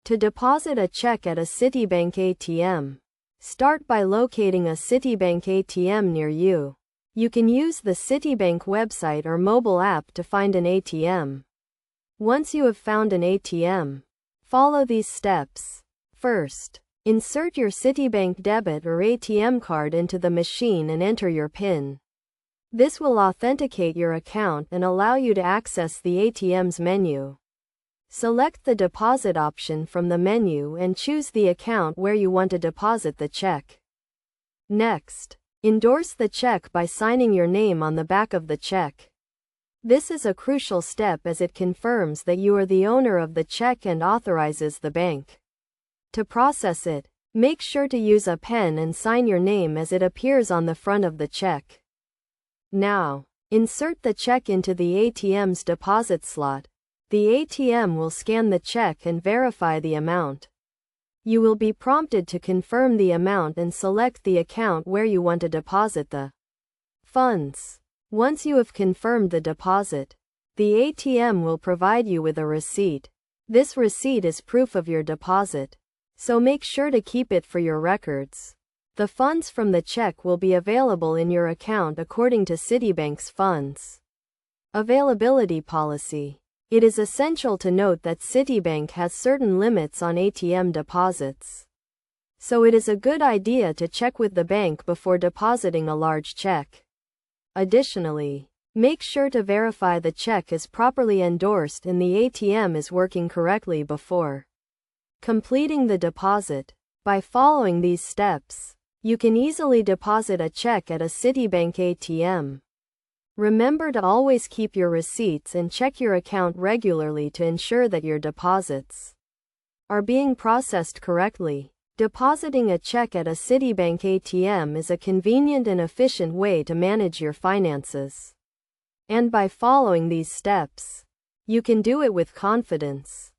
To deposit a check at a Citibank ATM, start by locating a Citibank ATM near you. You can use the Citibank website or mobile app to find an ATM. Once you have found an ATM, follow these steps. First, insert your Citibank debit or ATM card into the machine and enter your PIN. This will authenticate your account and allow you to access the ATM's menu. Select the deposit option from the menu and choose the account where you want to deposit the check. Next, endorse the check by signing your name on the back of the check. This is a crucial step as it confirms that you are the owner of the check and authorizes the bank to process it. Make sure to use a pen and sign your name as it appears on the front of the check. Now, insert the check into the ATM's deposit slot. The ATM will scan the check and verify the amount. You will be prompted to confirm the amount and select the account where you want to deposit the funds. Once you have confirmed the deposit, the ATM will provide you with a receipt. This receipt is proof of your deposit, so make sure to keep it for your records. The funds from the check will be available in your account according to Citibank's funds availability policy. It is essential to note that Citibank has certain limits on ATM deposits. So it is a good idea to check with the bank before depositing a large check. Additionally, make sure to verify the check is properly endorsed and the ATM is working correctly before completing the deposit. By following these steps, you can easily deposit a check at a Citibank ATM. Remember to always keep your receipts and check your account regularly to ensure that your deposits are being processed correctly. Depositing a check at a Citibank ATM is a convenient and efficient way to manage your finances. And by following these steps, you can do it with confidence.